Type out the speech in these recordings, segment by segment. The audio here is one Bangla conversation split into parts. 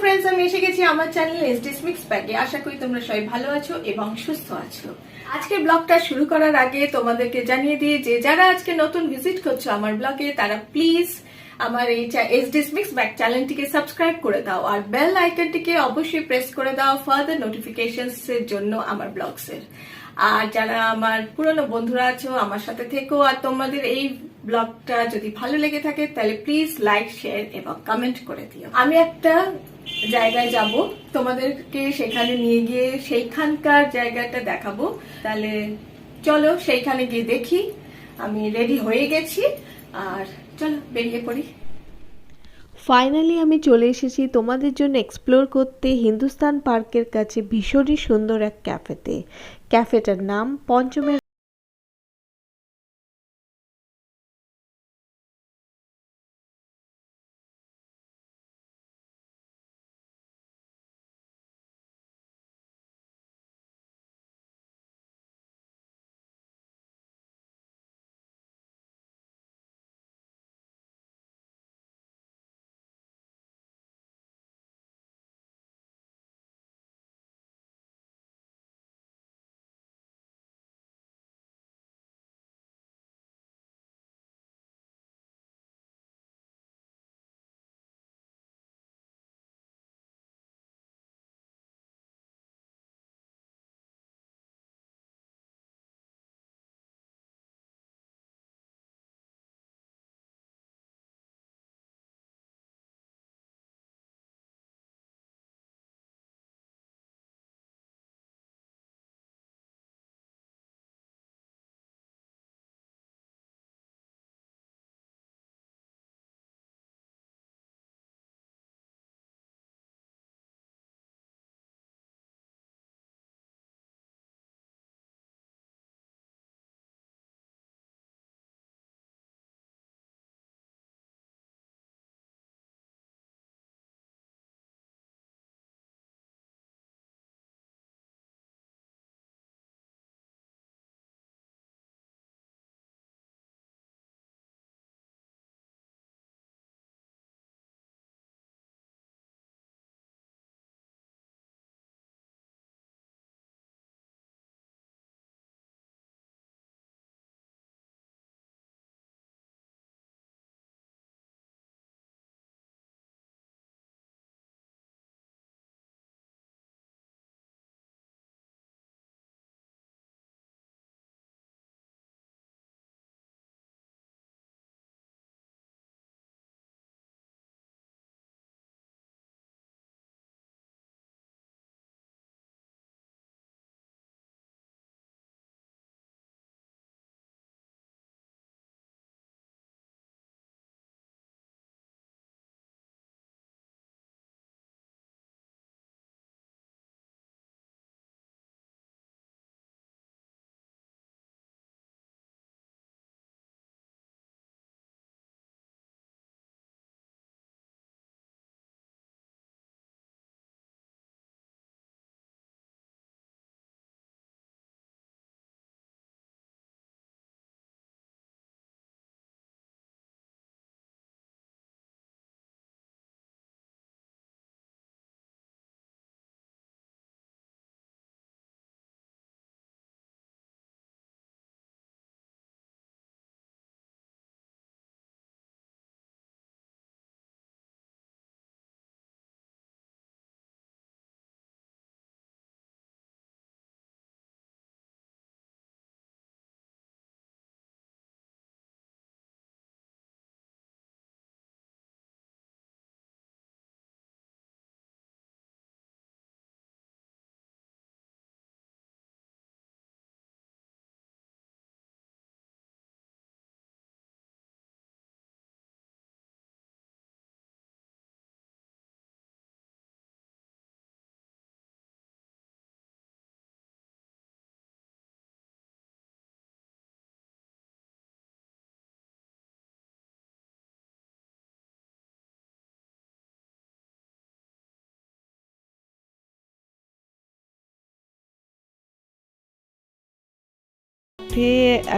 ফ্রেন্ডস, আমি এসে গেছি আমার চ্যানেল এসডিস মিক্স ব্যাগে। আশা করি তোমরা সবাই ভালো আছো এবং সুস্থ আছো। আজকের ব্লগটা শুরু করার আগে তোমাদেরকে জানিয়ে দিই যে যারা আজকে নতুন ভিজিট করছো আমার ব্লগে, তারা প্লিজ আমার এই এসডিস মিক্স ব্যাগ চ্যানেলটিকে সাবস্ক্রাইব করে দাও আর বেল আইকনটিকে অবশ্যই প্রেস করে দাও ফার্দার নোটিফিকেশনস এর জন্য আমার ব্লগস এর। আর যারা আমার পুরনো বন্ধুরা আছো, আমার সাথে থেকো। আর তোমাদের এই ব্লগটা যদি ভালো লেগে থাকে তাহলে প্লিজ লাইক, শেয়ার এবং কমেন্ট করে দিও। আমি একটা জায়গায় যাব, তোমাদেরকে সেখানে নিয়ে গিয়ে সেইখানকার জায়গাটা দেখাবো। তাহলে চলো সেইখানে গিয়ে দেখি। আমি রেডি হয়ে গেছি, আর চলো বেরিয়ে পড়ি। ফাইনালি আমি চলে এসেছি তোমাদের জন্য এক্সপ্লোর করতে হিন্দুস্তান পার্কের কাছে ভীষণই সুন্দর এক ক্যাফেতে। ক্যাফেটার নাম পঞ্চমের।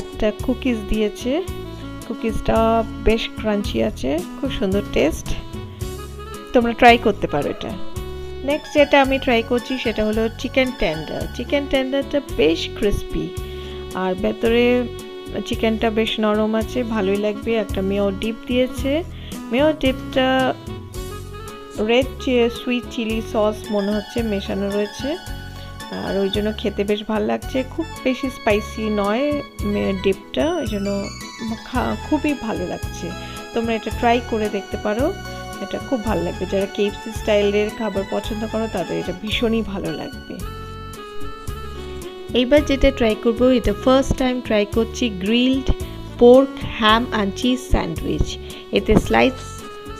একটা কুকিজ দিয়েছে, কুকিজটা বেশ ক্রাঞ্চি আছে, খুব সুন্দর টেস্ট। তোমরা ট্রাই করতে পারো এটা। নেক্সট যেটা আমি ট্রাই করছি সেটা হলো চিকেন টেন্ডার। চিকেন টেন্ডারটা বেশ ক্রিস্পি আর ভেতরে চিকেনটা বেশ নরম আছে, ভালোই লাগবে। একটা মেয়ো ডিপ দিয়েছে, মেয়ো ডিপটা রেড সুইট চিলি সস মনে হচ্ছে মেশানো রয়েছে, আর ওই জন্য খেতে বেশ ভালো লাগছে। খুব বেশি স্পাইসি নয় ডিপটা, ওই জন্য খুবই ভালো লাগছে। তোমরা এটা ট্রাই করে দেখতে পারো, এটা খুব ভালো লাগবে। যারা কেএফসি স্টাইলের খাবার পছন্দ করো তাদের এটা ভীষণই ভালো লাগবে। এইবার যেটা ট্রাই করব, এটা ফার্স্ট টাইম ট্রাই করছি grilled pork ham and cheese sandwich. এতে স্লাইস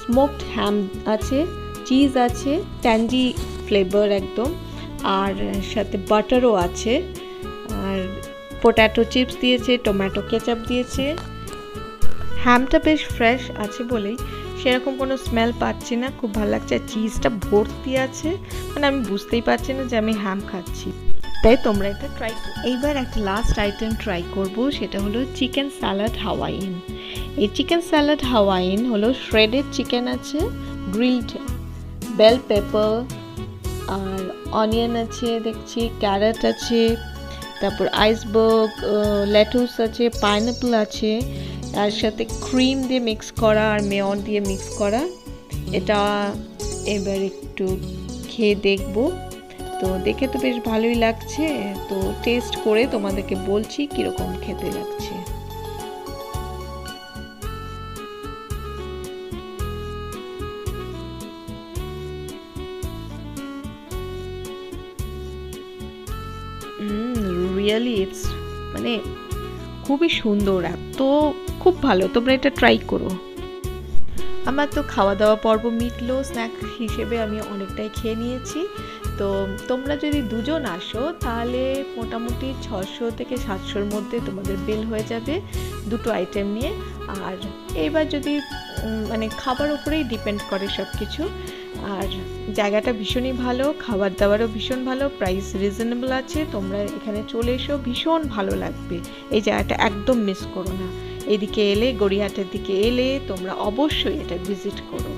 স্মোকড হ্যাম আছে, চিজ আছে, ট্যাঞ্জি ফ্লেভার একদম, আর সাথে বাটারও আছে, আর পোট্যাটো চিপস দিয়েছে, টমেটো কেচাপ দিয়েছে। হ্যামটা বেশ ফ্রেশ আছে বলেই সেরকম কোনো স্মেল পাচ্ছি না, খুব ভালো লাগছে। আর চিজটা ভর্তি আছে, মানে আমি বুঝতেই পারছি না যে আমি হ্যাম খাচ্ছি। তাই তোমরা এটা ট্রাই করো। এইবার একটা লাস্ট আইটেম ট্রাই করব, সেটা হলো চিকেন স্যালাড হাওয়াইন। এই চিকেন স্যালাড হাওয়াইন হলো শ্রেডেড চিকেন আছে, গ্রিলড বেল পেপার আর অনিয়ন আছে দেখছি, ক্যারট আছে, তারপর আইসবার্গ, লেটুস আছে, পাইনঅ্যাপল আছে, তার সাথে ক্রিম দিয়ে মিক্স করা আর মেয়ন দিয়ে মিক্স করা। এটা এবার একটু খেয়ে দেখব, তো দেখে তো বেশ ভালোই লাগছে, তো টেস্ট করে তোমাদেরকে বলছি কীরকম খেতে লাগছে। রিয়েলি ইটস মানে খুবই সুন্দর, এত খুব ভালো, তোমরা এটা ট্রাই করো। আমার তো খাওয়া দাওয়া পর্ব মিটলো, স্ন্যাক হিসেবে আমি অনেকটাই খেয়ে নিয়েছি। তো তোমরা যদি দুজন আসো তাহলে মোটামুটি 600 থেকে 700-র মধ্যে তোমাদের বিল হয়ে যাবে দুটো আইটেম নিয়ে। আর এইবার যদি মানে খাবার উপরেই ডিপেন্ড করে সব কিছু। আর জায়গাটা ভীষণই ভালো, খাবার দাবারও ভীষণ ভালো, প্রাইস রিজনেবল আছে। তোমরা এখানে চলে এসো, ভীষণ ভালো লাগবে। এই জায়গাটা একদম মিস করো না। এদিকে এলে, গড়িয়াহাটের দিকে এলে তোমরা অবশ্যই এটা ভিজিট করো।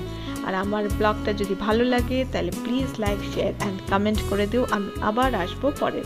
আর আমার ব্লগটা যদি ভালো লাগে তাহলে please like, share and comment করে দিও। আমি আবার আসবো পরে।